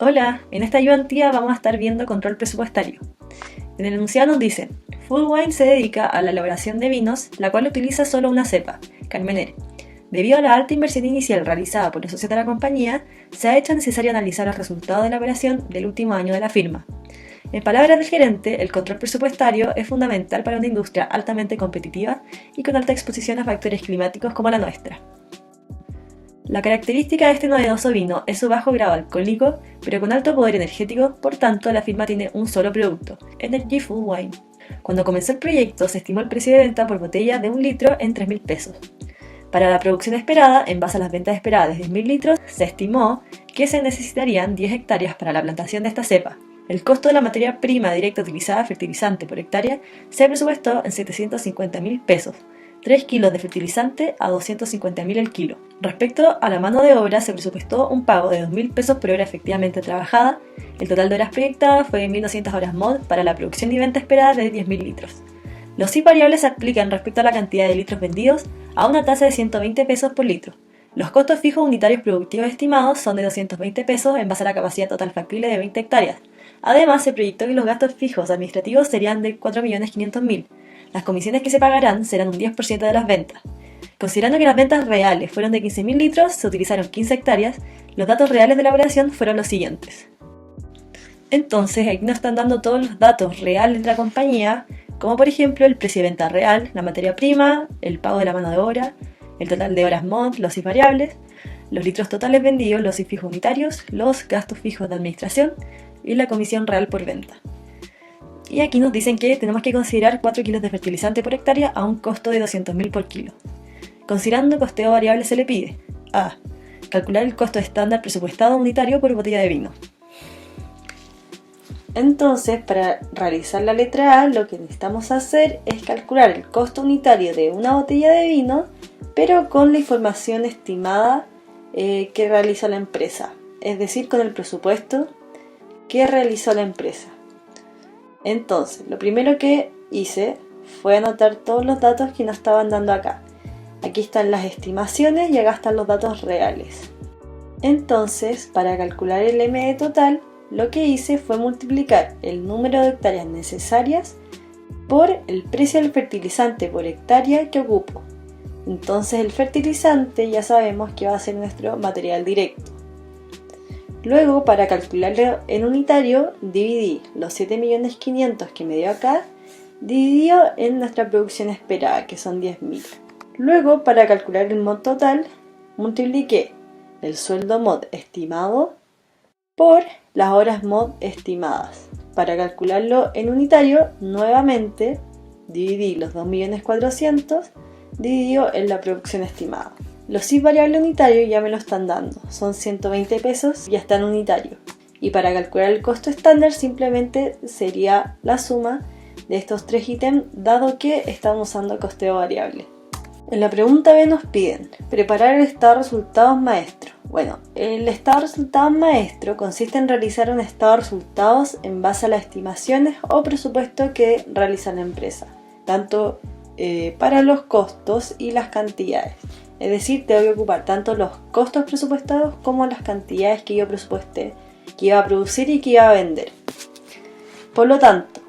Hola, en esta ayudantía vamos a estar viendo control presupuestario. En el enunciado nos dice, Full Wine se dedica a la elaboración de vinos, la cual utiliza solo una cepa, Carmenere. Debido a la alta inversión inicial realizada por los socios de la compañía, se ha hecho necesario analizar los resultados de la operación del último año de la firma. En palabras del gerente, el control presupuestario es fundamental para una industria altamente competitiva y con alta exposición a factores climáticos como la nuestra. La característica de este novedoso vino es su bajo grado alcohólico, pero con alto poder energético, por tanto la firma tiene un solo producto, Energy Full Wine. Cuando comenzó el proyecto se estimó el precio de venta por botella de 1 litro en 3.000 pesos. Para la producción esperada, en base a las ventas esperadas de 10.000 litros, se estimó que se necesitarían 10 hectáreas para la plantación de esta cepa. El costo de la materia prima directa utilizada, fertilizante por hectárea, se presupuestó en 750.000 pesos. 3 kilos de fertilizante a 250.000 el kilo. Respecto a la mano de obra, se presupuestó un pago de 2.000 pesos por hora efectivamente trabajada. El total de horas proyectadas fue 1.200 horas mod para la producción y venta esperada de 10.000 litros. Los sí variables se aplican respecto a la cantidad de litros vendidos a una tasa de 120 pesos por litro. Los costos fijos unitarios productivos estimados son de 220 pesos en base a la capacidad total factible de 20 hectáreas. Además, se proyectó que los gastos fijos administrativos serían de 4.500.000. Las comisiones que se pagarán serán un 10% de las ventas. Considerando que las ventas reales fueron de 15.000 litros, se utilizaron 15 hectáreas, los datos reales de la operación fueron los siguientes. Entonces, aquí nos están dando todos los datos reales de la compañía, como por ejemplo el precio de venta real, la materia prima, el pago de la mano de obra, el total de horas mod, los IF variables, los litros totales vendidos, los IF fijos unitarios, los gastos fijos de administración y la comisión real por venta. Y aquí nos dicen que tenemos que considerar 4 kilos de fertilizante por hectárea a un costo de 200.000 por kilo. Considerando costeo variable se le pide a. Calcular el costo estándar presupuestado unitario por botella de vino. Entonces, para realizar la letra A, lo que necesitamos hacer es calcular el costo unitario de una botella de vino, pero con la información estimada que realizó la empresa, es decir, con el presupuesto que realizó la empresa. Entonces, lo primero que hice fue anotar todos los datos que nos estaban dando acá. Aquí están las estimaciones y acá están los datos reales. Entonces, para calcular el MD total, lo que hice fue multiplicar el número de hectáreas necesarias por el precio del fertilizante por hectárea que ocupo. Entonces, el fertilizante ya sabemos que va a ser nuestro material directo. Luego, para calcularlo en unitario, dividí los 7.500.000 que me dio acá, dividido en nuestra producción esperada, que son 10.000. Luego, para calcular el mod total, multipliqué el sueldo mod estimado por las horas mod estimadas. Para calcularlo en unitario, nuevamente, dividí los 2.400.000 dividido en la producción estimada. Los IF variable unitario ya me lo están dando, son 120 pesos y ya está en unitario. Y para calcular el costo estándar simplemente sería la suma de estos tres ítems, dado que estamos usando costeo variable. En la pregunta B nos piden preparar el estado de resultados maestro. Bueno, el estado de resultados maestro consiste en realizar un estado de resultados en base a las estimaciones o presupuesto que realiza la empresa, tanto para los costos y las cantidades. Es decir, tengo que ocupar tanto los costos presupuestados como las cantidades que yo presupuesté, que iba a producir y que iba a vender. Por lo tanto,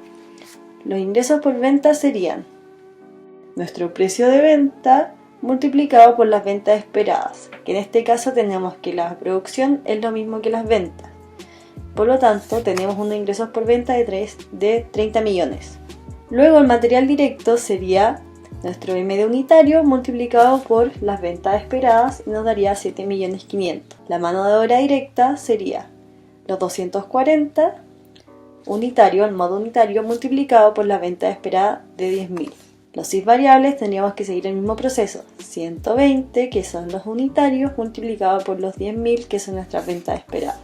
los ingresos por venta serían nuestro precio de venta multiplicado por las ventas esperadas, que en este caso tenemos que la producción es lo mismo que las ventas. Por lo tanto, tenemos unos ingresos por venta de 30 millones. Luego el material directo sería nuestro MD unitario multiplicado por las ventas esperadas y nos daría 7.500.000. La mano de obra directa sería los 240 unitario, el modo unitario multiplicado por la venta esperada de 10.000. Los IF variables tendríamos que seguir el mismo proceso, 120 que son los unitarios multiplicados por los 10.000 que son nuestras ventas esperadas.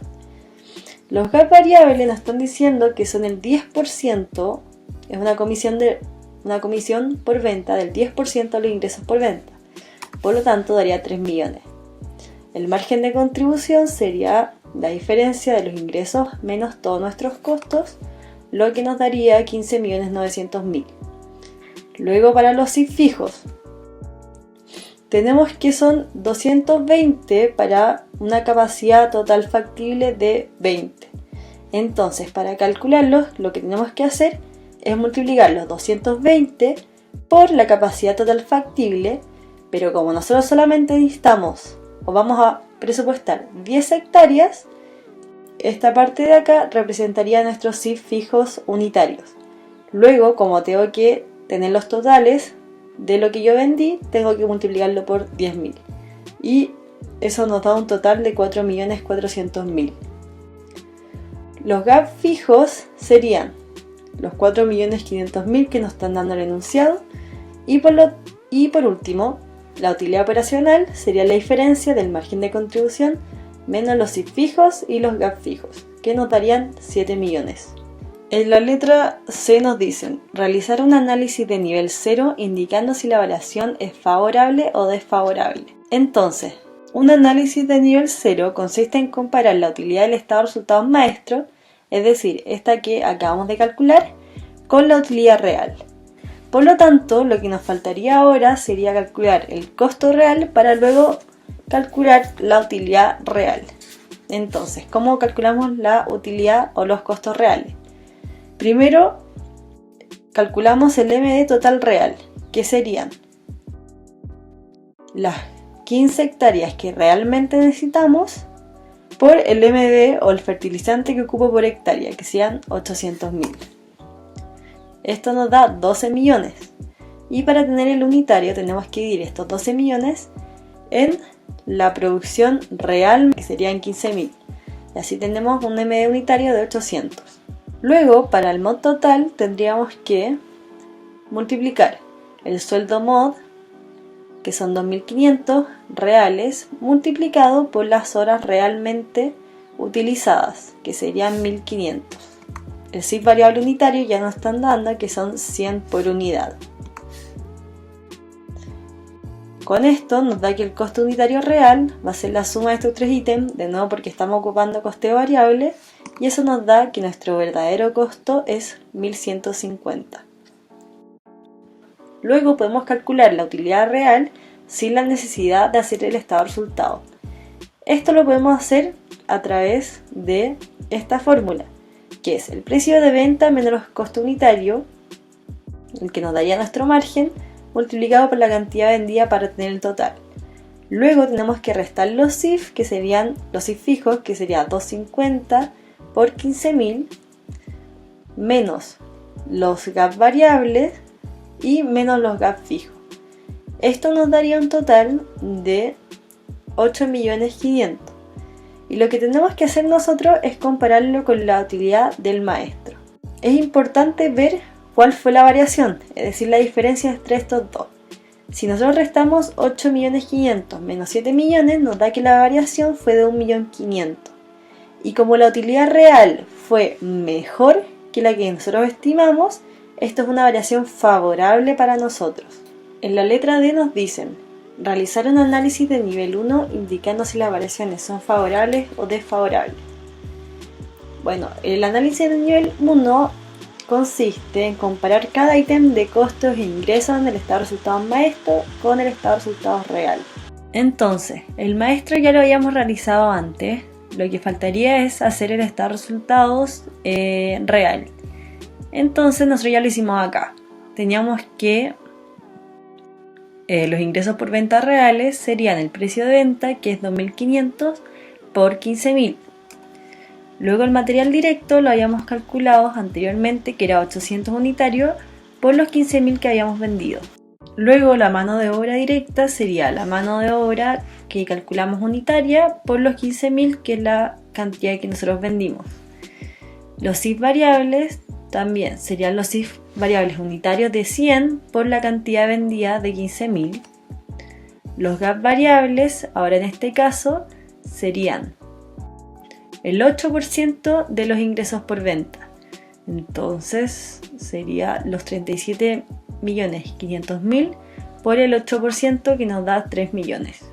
Los gap variables nos están diciendo que son el 10%, es una comisión por venta del 10% de los ingresos por venta, por lo tanto daría 3 millones. El margen de contribución sería la diferencia de los ingresos menos todos nuestros costos, lo que nos daría 15.900.000. Luego para los IF fijos, tenemos que son 220 para una capacidad total factible de 20. Entonces, para calcularlos, lo que tenemos que hacer es multiplicar los 220 por la capacidad total factible, pero como nosotros solamente necesitamos o vamos a presupuestar 10 hectáreas, esta parte de acá representaría nuestros CIF fijos unitarios. Luego, como tengo que tener los totales de lo que yo vendí, tengo que multiplicarlo por 10.000. Y eso nos da un total de 4.400.000. Los gap fijos serían los 4.500.000 que nos están dando el enunciado. Y por último, la utilidad operacional sería la diferencia del margen de contribución menos los CIF fijos y los gap fijos, que nos darían 7 millones. En la letra C nos dicen realizar un análisis de nivel 0 indicando si la variación es favorable o desfavorable. Entonces, un análisis de nivel 0 consiste en comparar la utilidad del estado de resultados maestro, es decir, esta que acabamos de calcular, con la utilidad real. Por lo tanto, lo que nos faltaría ahora sería calcular el costo real para luego calcular la utilidad real. Entonces, ¿cómo calculamos la utilidad o los costos reales? Primero, calculamos el MD total real, que serían las 15 hectáreas que realmente necesitamos por el MD o el fertilizante que ocupo por hectárea, que sean 800.000. Esto nos da 12 millones. Y para tener el unitario tenemos que dividir estos 12 millones en la producción real, que serían 15.000. Y así tenemos un MD unitario de 800. Luego, para el mod total, tendríamos que multiplicar el sueldo mod, que son 2.500 reales, multiplicado por las horas realmente utilizadas, que serían 1.500. El CIF variable unitario ya nos están dando, que son 100 por unidad. Con esto nos da que el costo unitario real va a ser la suma de estos tres ítems, de nuevo porque estamos ocupando coste variable, y eso nos da que nuestro verdadero costo es 1.150. Luego podemos calcular la utilidad real sin la necesidad de hacer el estado de resultado. Esto lo podemos hacer a través de esta fórmula, que es el precio de venta menos los costos unitarios, el que nos daría nuestro margen, multiplicado por la cantidad vendida para tener el total. Luego tenemos que restar los CIF, que serían los CIF fijos, que sería 250 por 15.000, menos los gap variables y menos los gap fijos. Esto nos daría un total de 8.500.000. Y lo que tenemos que hacer nosotros es compararlo con la utilidad del maestro. Es importante ver cuál fue la variación, es decir, la diferencia entre estos dos. Si nosotros restamos 8.500.000 menos 7 millones, nos da que la variación fue de 1.500.000. Y como la utilidad real fue mejor que la que nosotros estimamos, esto es una variación favorable para nosotros. En la letra D nos dicen realizar un análisis de nivel 1 indicando si las variaciones son favorables o desfavorables. Bueno, el análisis de nivel 1 consiste en comparar cada ítem de costos e ingresos en el estado de resultados maestro con el estado de resultados real. Entonces, el maestro ya lo habíamos realizado antes, lo que faltaría es hacer el estado de resultados real. Entonces nosotros ya lo hicimos acá. Teníamos que los ingresos por venta reales serían el precio de venta, que es 2.500 por 15.000. Luego el material directo lo habíamos calculado anteriormente, que era 800 unitarios por los 15.000 que habíamos vendido. Luego la mano de obra directa sería la mano de obra que calculamos unitaria por los 15.000, que es la cantidad que nosotros vendimos. Los CIF variables también serían los CIF variables unitarios de 100 por la cantidad vendida de 15.000. Los gap variables, ahora en este caso, serían el 8% de los ingresos por venta. Entonces sería los 37.500.000 por el 8%, que nos da 3 millones.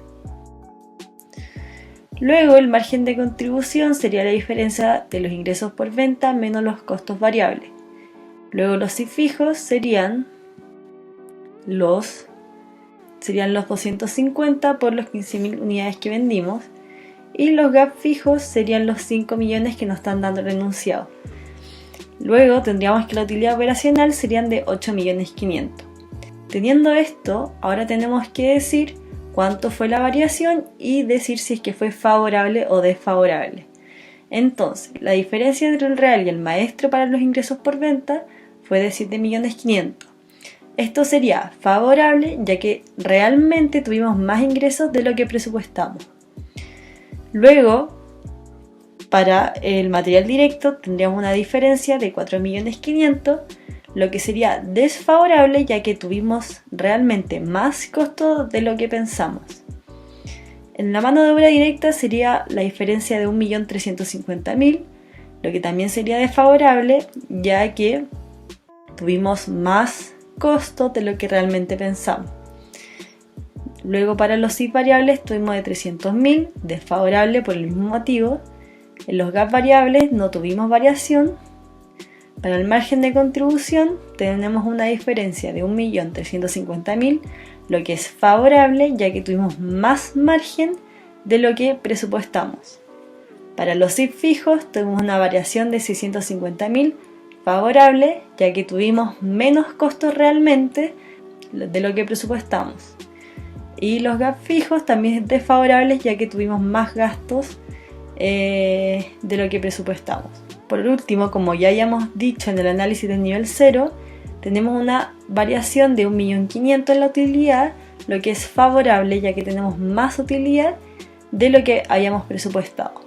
Luego el margen de contribución sería la diferencia de los ingresos por venta menos los costos variables. Luego los CIF fijos serían los serían los 250 por los 15.000 unidades que vendimos. Y los gaps fijos serían los 5 millones que nos están dando el enunciado. Luego tendríamos que la utilidad operacional serían de 8.500.000. Teniendo esto, ahora tenemos que decir cuánto fue la variación y decir si es que fue favorable o desfavorable. Entonces, la diferencia entre el real y el maestro para los ingresos por venta fue de 7.500.000. Esto sería favorable ya que realmente tuvimos más ingresos de lo que presupuestamos. Luego, para el material directo tendríamos una diferencia de 4.500.000, lo que sería desfavorable ya que tuvimos realmente más costo de lo que pensamos. En la mano de obra directa sería la diferencia de 1.350.000, lo que también sería desfavorable ya que tuvimos más costo de lo que realmente pensamos. Luego para los SIF variables tuvimos de 300.000, desfavorable por el mismo motivo. En los gaps variables no tuvimos variación. Para el margen de contribución tenemos una diferencia de 1.350.000, lo que es favorable ya que tuvimos más margen de lo que presupuestamos. Para los SIF fijos tuvimos una variación de 650.000, favorable ya que tuvimos menos costos realmente de lo que presupuestamos. Y los gaps fijos también desfavorables ya que tuvimos más gastos de lo que presupuestamos. Por último, como ya hayamos dicho en el análisis del nivel 0, tenemos una variación de 1.500.000 en la utilidad, lo que es favorable ya que tenemos más utilidad de lo que hayamos presupuestado.